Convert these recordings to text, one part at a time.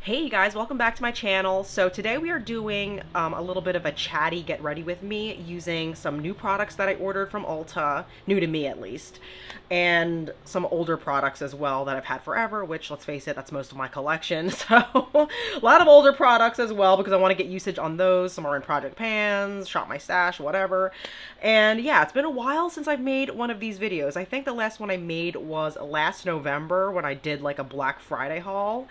Hey you guys, welcome back to my channel. So today we are doing a little bit of a chatty get ready with me using some new products that I ordered from Ulta, new to me at least, and some older products as well that I've had forever, which let's face it, that's most of my collection. So a lot of older products as well because I want to get usage on those. Some are in project pans, shop my stash, whatever. And yeah, it's been a while since I've made one of these videos. I think the last one I made was last November when I did like a Black Friday haul.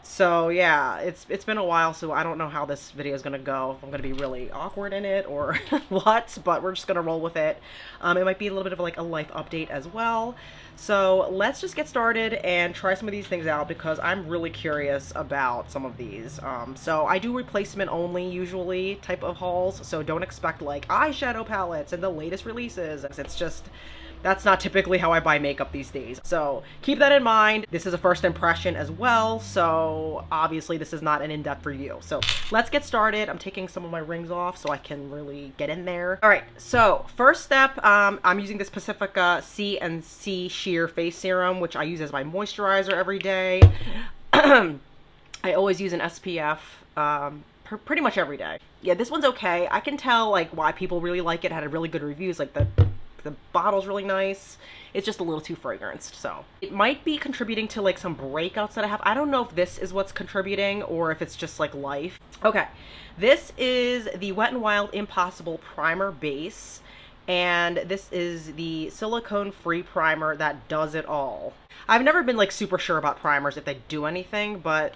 So yeah, it's been a while, so I don't know how this video is gonna go, if I'm gonna be really awkward in it or what, but we're just gonna roll with it. It might be a little bit of like a life update as well. So let's just get started and try some of these things out because I'm really curious about some of these. So I do replacement only usually type of hauls, so don't expect like eyeshadow palettes and the latest releases. It's just, that's not typically how I buy makeup these days. So keep that in mind. This is a first impression as well. So obviously this is not an in-depth review. So let's get started. I'm taking some of my rings off so I can really get in there. All right, so first step, I'm using this Pacifica C&C Sheer Face Serum, which I use as my moisturizer every day. I always use an SPF pretty much every day. Yeah, this one's okay. I can tell like why people really like it. It had really good reviews, like the bottle's really nice. It's just a little too fragranced, so it might be contributing to like some breakouts that I have. I don't know if this is what's contributing or if it's just like life. Okay, this is the Wet n Wild Impossible Primer Base, and this is the silicone-free primer that does it all. I've never been like super sure about primers if they do anything, but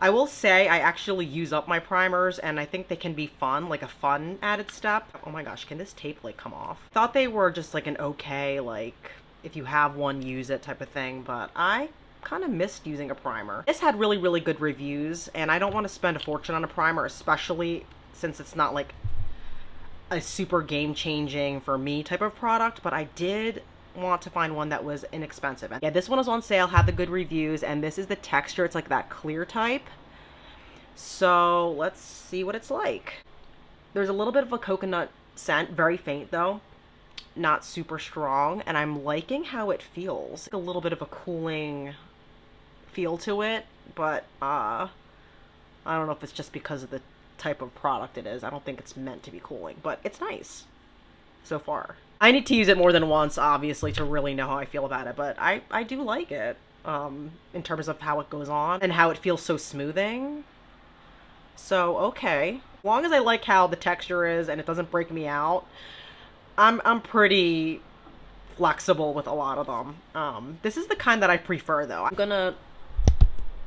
I will say I actually use up my primers and I think they can be fun, like a fun added step. Oh my gosh, can this tape like come off? Thought they were just like an okay, like if you have one, use it type of thing, but I kind of missed using a primer. This had really, really good reviews and I don't want to spend a fortune on a primer, especially since it's not like a super game-changing for me type of product, but I did want to find one that was inexpensive. And yeah, this one was on sale, had the good reviews, and this is the texture. It's like that clear type. So let's see what it's like. There's a little bit of a coconut scent, very faint though, not super strong, and I'm liking how it feels. A little bit of a cooling feel to it, but I don't know if it's just because of the type of product it is. I don't think it's meant to be cooling, but it's nice so far. I need to use it more than once, obviously, to really know how I feel about it, but I do like it in terms of how it goes on and how it feels so smoothing. So, okay. As long as I like how the texture is and it doesn't break me out, I'm pretty flexible with a lot of them. This is the kind that I prefer, though. I'm gonna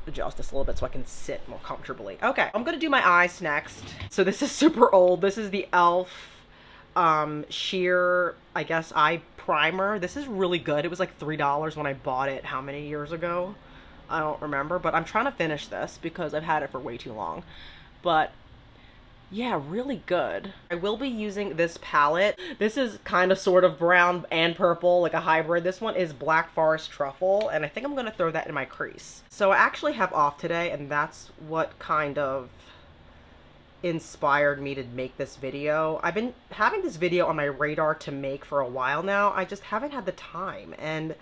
adjust this a little bit so I can sit more comfortably. Okay, I'm gonna do my eyes next. So this is super old. This is the e.l.f. sheer, I guess, eye primer. This is really good. It was like $3 when I bought it how many years ago? I don't remember, but I'm trying to finish this because I've had it for way too long. But yeah, really good. I will be using this palette. This is kind of sort of brown and purple, like a hybrid. This one is Black Forest Truffle, and I think I'm gonna throw that in my crease. So I actually have off today, and that's what kind of inspired me to make this video. I've been having this video on my radar to make for a while now. I just haven't had the time, and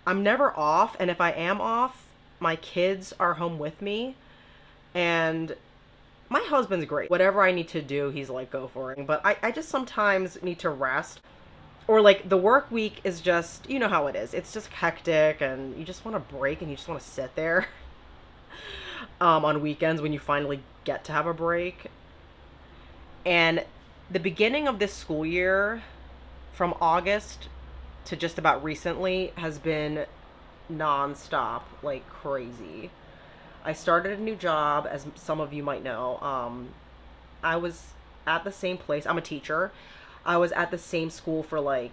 I'm never off, and if I am off, my kids are home with me, and my husband's great. Whatever I need to do, he's like, go for it. But I just sometimes need to rest, or like the work week is just, you know how it is. It's just hectic and you just want to break and you just want to sit there on weekends when you finally get to have a break. And the beginning of this school year, from August to just about recently, has been non-stop, like crazy. I started a new job, as some of you might know. I was at the same place. I'm a teacher. I was at the same school for like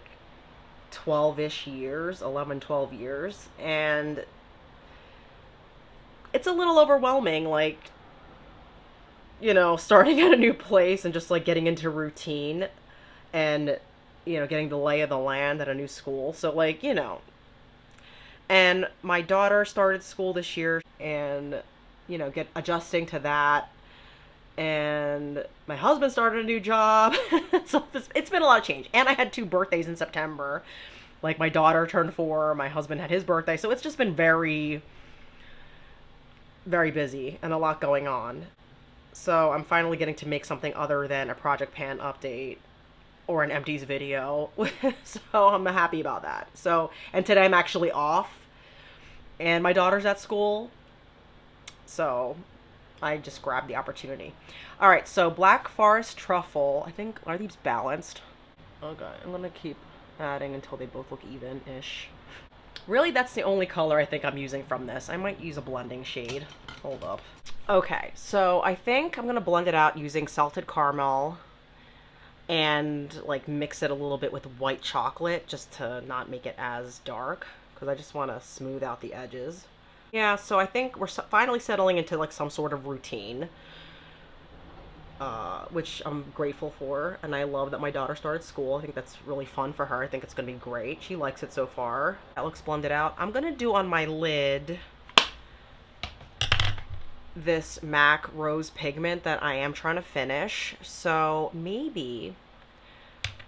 12-ish years, 11, 12 years. And it's a little overwhelming, like, you know, starting at a new place and just like getting into routine and, you know, getting the lay of the land at a new school. So like, you know, and my daughter started school this year and, you know, adjusting to that. And my husband started a new job. So it's been a lot of change. And I had 2 birthdays in September. Like my daughter turned 4, my husband had his birthday. So it's just been very very busy and a lot going on. So I'm finally getting to make something other than a Project Pan update or an empties video. So I'm happy about that. So, and today I'm actually off and my daughter's at school. So I just grabbed the opportunity. All right, so Black Forest Truffle. I think, are these balanced? Okay, I'm gonna keep adding until they both look even-ish. Really, that's the only color I think I'm using from this. I might use a blending shade. Hold up. Okay, so I think I'm gonna blend it out using salted caramel and like mix it a little bit with white chocolate just to not make it as dark because I just want to smooth out the edges. Yeah, so I think we're finally settling into like some sort of routine, which I'm grateful for, and I love that my daughter started school. I think that's really fun for her. I think it's gonna be great. She likes it so far. That looks blended out. I'm gonna do on my lid this MAC Rose Pigment that I am trying to finish, so maybe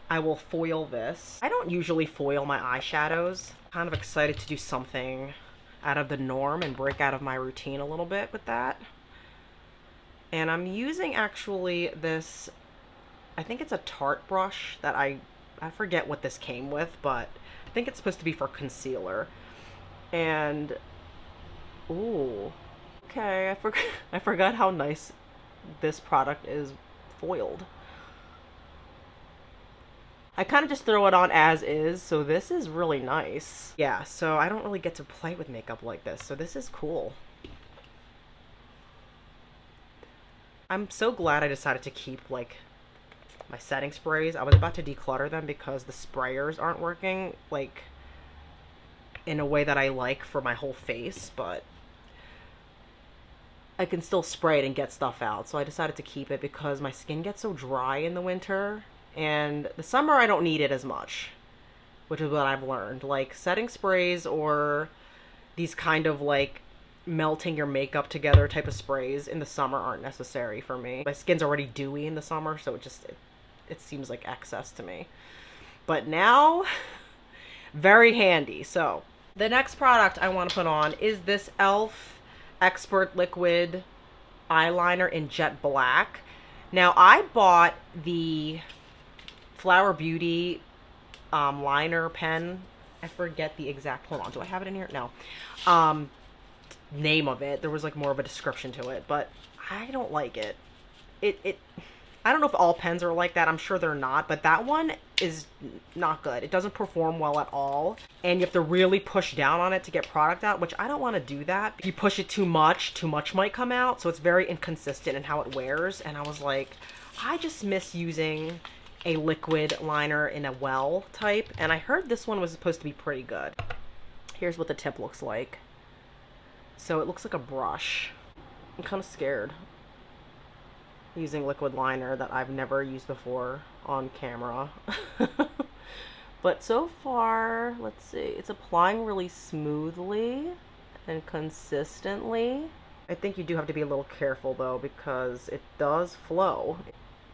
I will foil this. I don't usually foil my eyeshadows. Kind of excited to do something out of the norm and break out of my routine a little bit with that. And I'm using actually this, I think it's a Tarte brush that I forget what this came with, but I think it's supposed to be for concealer. And, ooh, okay, I forgot how nice this product is foiled. I kind of just throw it on as is, so this is really nice. Yeah, so I don't really get to play with makeup like this, so this is cool. I'm so glad I decided to keep, like, my setting sprays. I was about to declutter them because the sprayers aren't working, like, in a way that I like for my whole face, but I can still spray it and get stuff out. So I decided to keep it because my skin gets so dry in the winter, and the summer I don't need it as much, which is what I've learned. Like, setting sprays or these kind of, like, melting your makeup together type of sprays in the summer aren't necessary for me. My skin's already dewy in the summer, so it seems like excess to me. But now, very handy. So the next product I want to put on is this e.l.f. Expert Liquid Eyeliner in Jet Black. Now, I bought the Flower Beauty liner pen. I forget the exact, hold on, do I have it in here? No. Name of it. There was like more of a description to it, but I don't like it. I don't know if all pens are like that. I'm sure they're not, but that one is not good. It doesn't perform well at all, and you have to really push down on it to get product out, which I don't want to do that. If you push it too much might come out, so it's very inconsistent in how it wears, and I was like, I just miss using a liquid liner in a well type, and I heard this one was supposed to be pretty good. Here's what the tip looks like. So it looks like a brush. I'm kind of scared using liquid liner that I've never used before on camera. But so far, let's see, it's applying really smoothly and consistently. I think you do have to be a little careful though, because it does flow.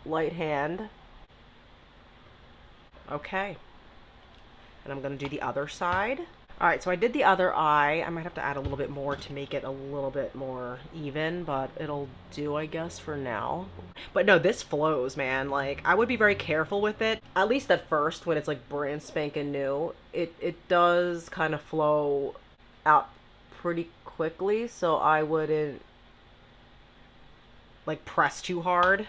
Light hand. Okay. And I'm gonna do the other side. All right, so I did the other eye. I might have to add a little bit more to make it a little bit more even, but it'll do, I guess, for now. But no, this flows, man. Like, I would be very careful with it. At least at first, when it's like brand spanking new, it does kind of flow out pretty quickly, so I wouldn't like press too hard.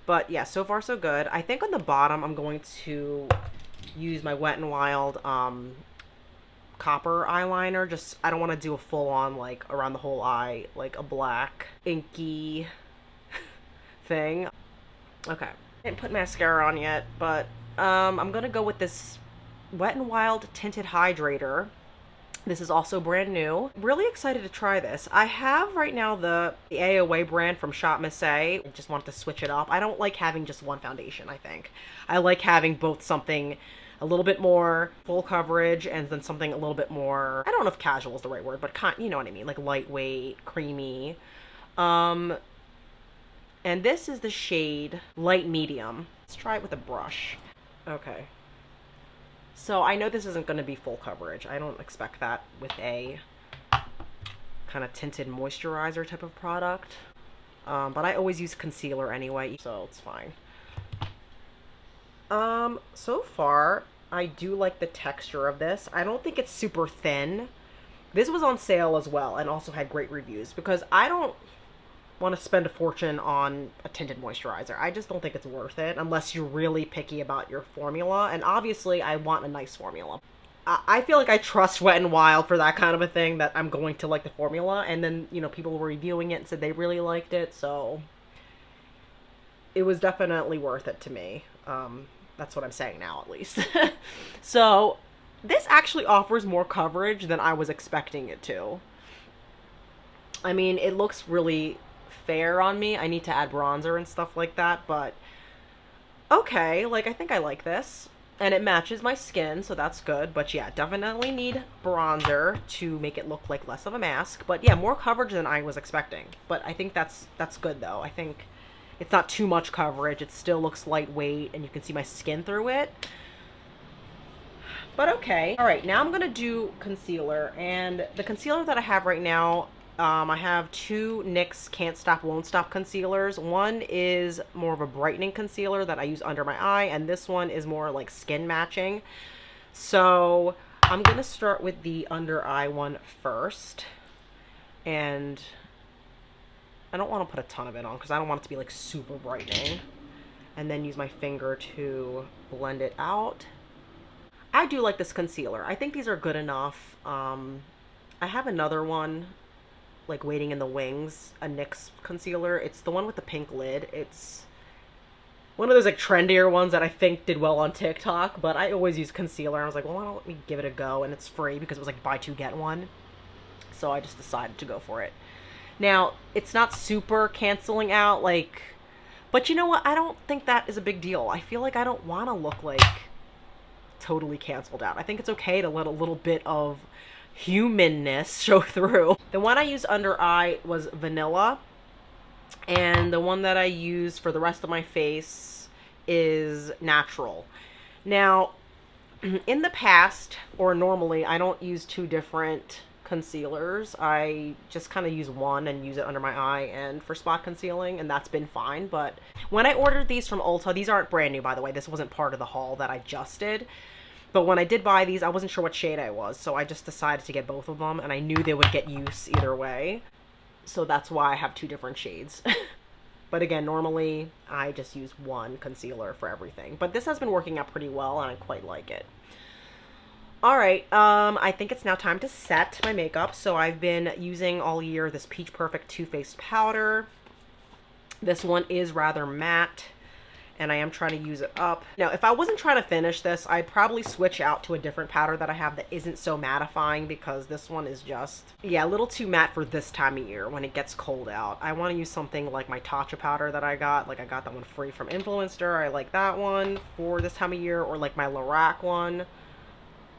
But yeah, so far so good. I think on the bottom, I'm going to use my Wet n Wild copper eyeliner. Just, I don't want to do a full-on, like, around the whole eye, like a black, inky thing. Okay. Didn't put mascara on yet, but I'm going to go with this Wet n Wild Tinted Hydrator. This is also brand new. Really excited to try this. I have right now the AOA brand from Shop Miss A. I just wanted to switch it up. I don't like having just one foundation, I think. I like having both something a little bit more full coverage and then something a little bit more, I don't know if casual is the right word, but you know what I mean, like lightweight, creamy. And this is the shade Light Medium. Let's try it with a brush. Okay. So I know this isn't going to be full coverage. I don't expect that with a kind of tinted moisturizer type of product. But I always use concealer anyway, so it's fine. So far, I do like the texture of this. I don't think it's super thin. This was on sale as well and also had great reviews because I don't want to spend a fortune on a tinted moisturizer. I just don't think it's worth it unless you're really picky about your formula. And obviously, I want a nice formula. I feel like I trust Wet n Wild for that kind of a thing, that I'm going to like the formula. And then, you know, people were reviewing it and said they really liked it. So it was definitely worth it to me. That's what I'm saying now, at least. So this actually offers more coverage than I was expecting it to. I mean, it looks really fair on me. I need to add bronzer and stuff like that, but okay, like I think I like this. And it matches my skin, so that's good. But yeah, definitely need bronzer to make it look like less of a mask. But yeah, more coverage than I was expecting. But I think that's good though. I think it's not too much coverage. It still looks lightweight and you can see my skin through it. But okay. All right, now I'm gonna do concealer. And the concealer that I have right now, I have two NYX Can't Stop Won't Stop concealers. One is more of a brightening concealer that I use under my eye, and this one is more like skin matching. So I'm gonna start with the under eye one first. And I don't want to put a ton of it on because I don't want it to be like super brightening. And then use my finger to blend it out. I do like this concealer. I think these are good enough. I have another one like waiting in the wings, a NYX concealer. It's the one with the pink lid. It's one of those like trendier ones that I think did well on TikTok, but I always use concealer. I was like, well, why don't let me give it a go? And it's free because it was like buy two get one. So I just decided to go for it. Now, it's not super canceling out, like, but you know what? I don't think that is a big deal. I feel like I don't want to look like totally canceled out. I think it's okay to let a little bit of humanness show through. The one I used under eye was vanilla, and the one that I use for the rest of my face is natural. Now, in the past, or normally, I don't use two different concealers. I just kind of use one and use it under my eye and for spot concealing, and that's been fine. But when I ordered these from Ulta, these aren't brand new, by the way. This wasn't part of the haul that I just did. But when I did buy these, I wasn't sure what shade I was, so I just decided to get both of them, and I knew they would get use either way. So that's why I have two different shades. But again, normally I just use one concealer for everything. But this has been working out pretty well, and I quite like it. All right, I think it's now time to set my makeup. So I've been using all year this Peach Perfect Too Faced powder. This one is rather matte, and I am trying to use it up. Now, if I wasn't trying to finish this, I'd probably switch out to a different powder that I have that isn't so mattifying, because this one is just, yeah, a little too matte for this time of year when it gets cold out. I want to use something like my Tatcha powder that I got. Like, I got that one free from Influencer. I like that one for this time of year, or like my Lorac one.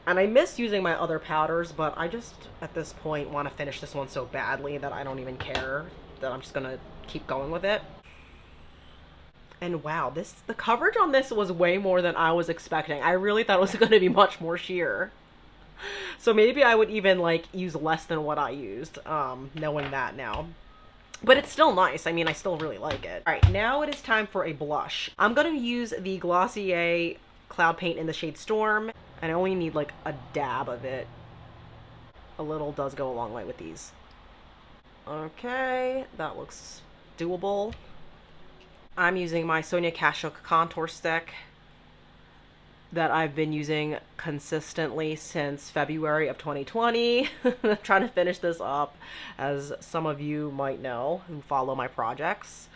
And I miss using my other powders, but I just, at this point, want to finish this one so badly that I don't even care, that I'm just going to keep going with it. And wow, the coverage on this was way more than I was expecting. I really thought it was going to be much more sheer. So maybe I would even like use less than what I used, knowing that now. But it's still nice. I mean, I still really like it. All right, now it is time for a blush. I'm going to use the Glossier Cloud Paint in the shade Storm, and I only need like a dab of it. A little does go a long way with these. Okay, that looks doable. I'm using my Sonia Kashuk contour stick that I've been using consistently since February of 2020. I'm trying to finish this up, as some of you might know who follow my projects.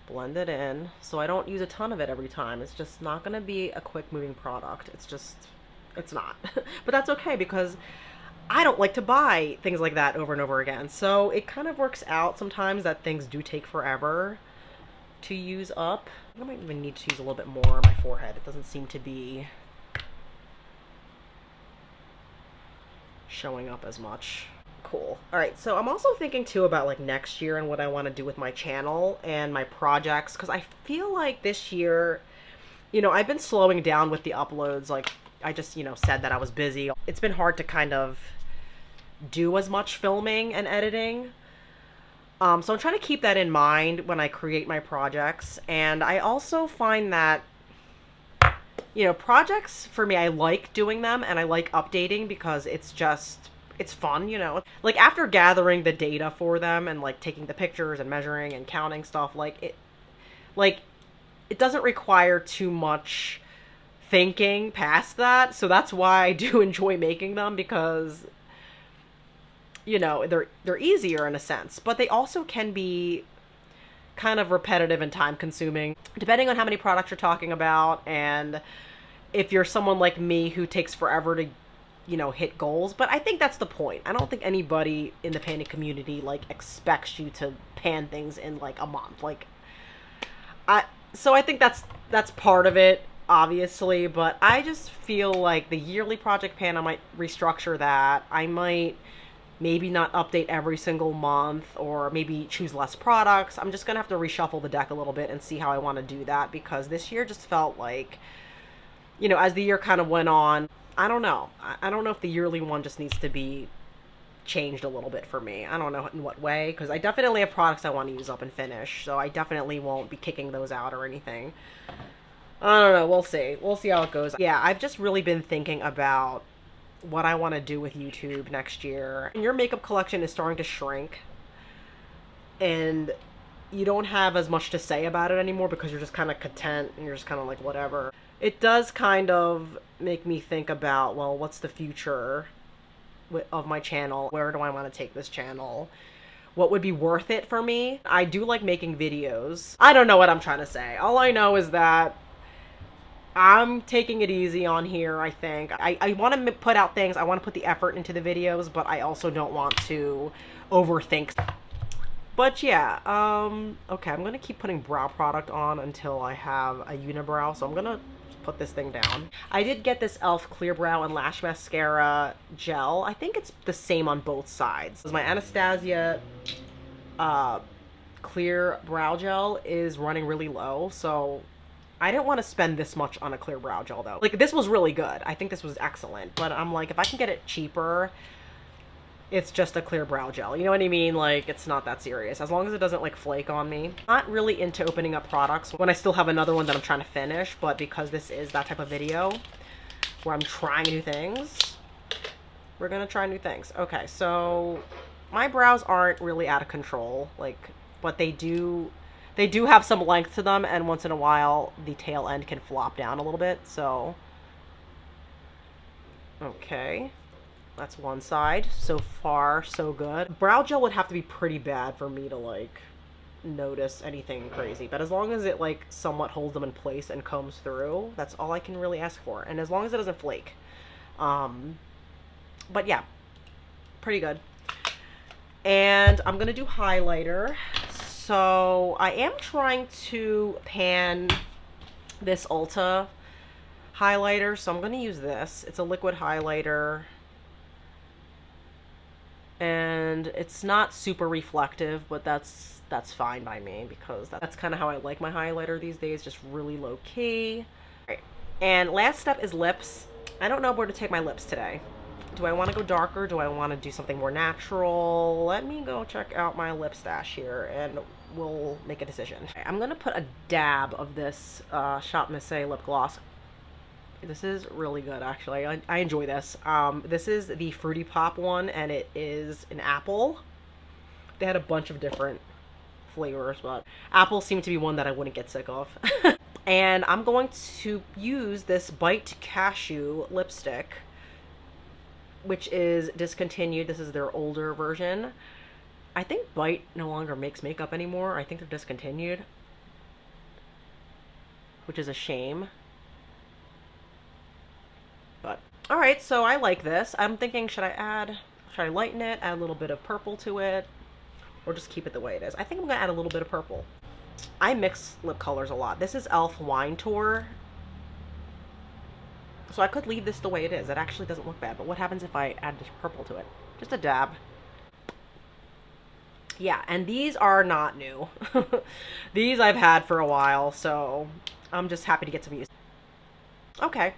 Blend it in, so I don't use a ton of it every time. It's just not going to be a quick moving product. It's not. But that's okay, because I don't like to buy things like that over and over again. So it kind of works out sometimes that things do take forever to use up. I might even need to use a little bit more on my forehead. It doesn't seem to be showing up as much. Cool. All right, so I'm also thinking too about like next year and what I want to do with my channel and my projects, because I feel like this year, you know, I've been slowing down with the uploads. Like I just, you know, said that I was busy. It's been hard to kind of do as much filming and editing. So I'm trying to keep that in mind when I create my projects. And I also find that, you know, projects for me, I like doing them and I like updating because it's fun, you know. Like after gathering the data for them and like taking the pictures and measuring and counting stuff, like it doesn't require too much thinking past that. So that's why I do enjoy making them, because you know, they're easier in a sense, but they also can be kind of repetitive and time consuming depending on how many products you're talking about, and if you're someone like me who takes forever to, you know, hit goals. But I think that's the point. I don't think anybody in the panning community like expects you to pan things in like a month. Like so I think that's part of it, obviously, but I just feel like the yearly project pan, I might restructure that. I might maybe not update every single month, or maybe choose less products. I'm just gonna have to reshuffle the deck a little bit and see how I want to do that, because this year just felt like, you know, as the year kind of went on, I don't know. I don't know if the yearly one just needs to be changed a little bit for me. I don't know in what way, because I definitely have products I want to use up and finish, so I definitely won't be kicking those out or anything. I don't know. We'll see. We'll see how it goes. Yeah, I've just really been thinking about what I want to do with YouTube next year. And your makeup collection is starting to shrink, and you don't have as much to say about it anymore because you're just kind of content and you're just kind of like whatever. It does kind of make me think about, well, what's the future of my channel? Where do I want to take this channel? What would be worth it for me? I do like making videos. I don't know what I'm trying to say. All I know is that I'm taking it easy on here, I think. I want to put out things. I want to put the effort into the videos, but I also don't want to overthink. But yeah, okay, I'm going to keep putting brow product on until I have a unibrow, so I'm going to put this thing down. I did get this e.l.f. Clear Brow and Lash Mascara gel. I think it's the same on both sides. My Anastasia Clear Brow Gel is running really low, so I didn't want to spend this much on a clear brow gel though. Like, this was really good. I think this was excellent, but I'm like, if I can get it cheaper, it's just a clear brow gel. You know what I mean? Like, it's not that serious. As long as it doesn't like flake on me. Not really into opening up products when I still have another one that I'm trying to finish, but because this is that type of video where I'm trying new things, we're gonna try new things. Okay, so my brows aren't really out of control, like, but they do have some length to them, and once in a while the tail end can flop down a little bit, so okay, that's one side. So far so good. Brow gel would have to be pretty bad for me to like notice anything crazy, but as long as it like somewhat holds them in place and combs through, that's all I can really ask for, and as long as it doesn't flake. But yeah, pretty good. And I'm gonna do highlighter. So I am trying to pan this Ulta highlighter, so I'm going to use this. It's a liquid highlighter, and it's not super reflective, but that's fine by me, because that's kind of how I like my highlighter these days, just really low key. All right. And last step is lips. I don't know where to take my lips today. Do I want to go darker? Do I want to do something more natural? Let me go check out my lip stash here and we'll make a decision. I'm going to put a dab of this Shop Missy lip gloss. This is really good, actually. I enjoy this. This is the Fruity Pop one, and it is an apple. They had a bunch of different flavors, but apple seemed to be one that I wouldn't get sick of. And I'm going to use this Bite Cashew lipstick, which is discontinued. This is their older version. I think Bite no longer makes makeup anymore. I think they're discontinued, which is a shame. But all right, so I like this. I'm thinking, should I lighten it, add a little bit of purple to it, or just keep it the way it is? I think I'm gonna add a little bit of purple. I mix lip colors a lot. This is e.l.f. Wine Tour. So I could leave this the way it is. It actually doesn't look bad, but what happens if I add this purple to it? Just a dab. Yeah, and these are not new. These I've had for a while, so I'm just happy to get some use. Okay,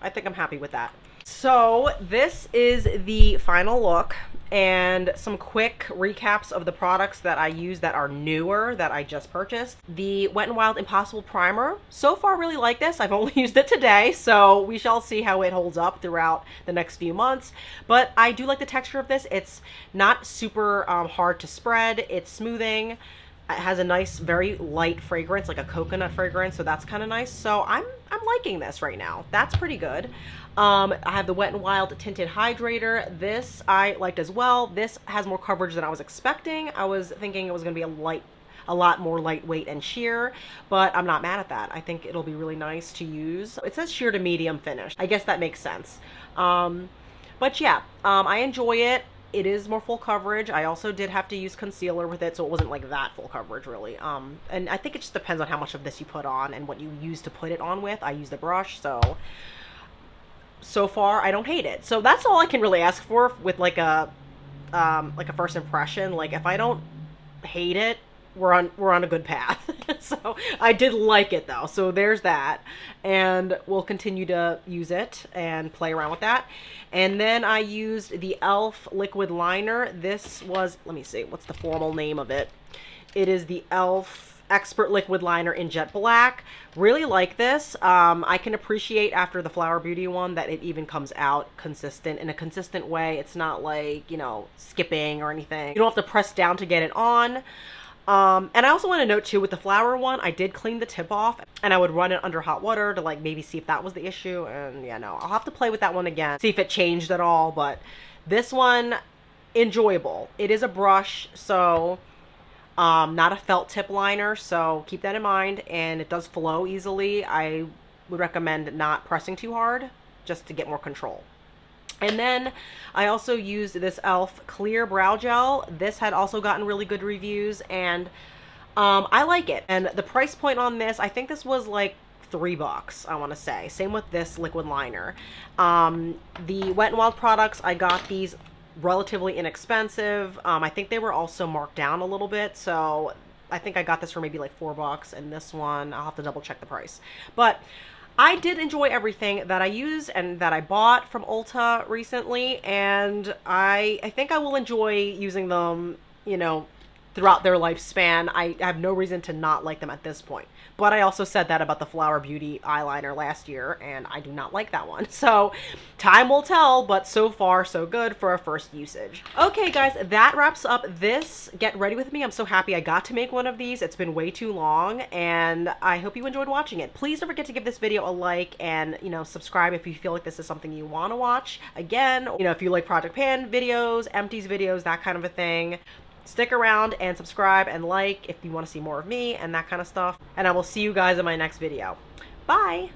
I think I'm happy with that. So this is the final look and some quick recaps of the products that I use that are newer that I just purchased. The Wet n Wild Impossible Primer. So far really like this. I've only used it today, so we shall see how it holds up throughout the next few months. But I do like the texture of this. It's not super hard to spread. It's smoothing. It has a nice, very light fragrance, like a coconut fragrance, so that's kind of nice. So I'm liking this right now. That's pretty good. I have the Wet n Wild Tinted Hydrator. This I liked as well. This has more coverage than I was expecting. I was thinking it was going to be a lot more lightweight and sheer, but I'm not mad at that. I think it'll be really nice to use. It says sheer to medium finish. I guess that makes sense. But yeah, I enjoy it. It is more full coverage. I also did have to use concealer with it, so it wasn't like that full coverage really. And I think it just depends on how much of this you put on and what you use to put it on with. I use the brush, so far I don't hate it. So that's all I can really ask for with like a first impression. Like if I don't hate it, we're on a good path. So I did like it though, so there's that, and we'll continue to use it and play around with that. And then I used the e.l.f. liquid liner. This was, let me see, what's the formal name of it? It is the e.l.f. Expert Liquid Liner in Jet Black. Really like this. I can appreciate after the Flower Beauty one that it even comes out consistent, in a consistent way. It's not like, you know, skipping or anything. You don't have to press down to get it on. And I also want to note too, with the flower one, I did clean the tip off and I would run it under hot water to like maybe see if that was the issue. And yeah, no, I'll have to play with that one again, see if it changed at all. But this one, enjoyable. It is a brush, so not a felt tip liner, so keep that in mind. And it does flow easily. I would recommend not pressing too hard just to get more control. And then I also used this e.l.f. clear brow gel. This had also gotten really good reviews, and I like it. And the price point on this, I think this was like $3, I want to say. Same with this liquid liner. The Wet n Wild products, I got these relatively inexpensive. I think they were also marked down a little bit, so I think I got this for maybe like $4, and this one, I'll have to double check the price. But I did enjoy everything that I used and that I bought from Ulta recently, and I think I will enjoy using them, you know, throughout their lifespan. I have no reason to not like them at this point. But I also said that about the Flower Beauty eyeliner last year, and I do not like that one. So time will tell, but so far so good for a first usage. Okay guys, that wraps up this Get Ready With Me. I'm so happy I got to make one of these. It's been way too long, and I hope you enjoyed watching it. Please don't forget to give this video a like and, you know, subscribe if you feel like this is something you want to watch. Again, you know, if you like Project Pan videos, empties videos, that kind of a thing. Stick around and subscribe and like if you want to see more of me and that kind of stuff. And I will see you guys in my next video. Bye!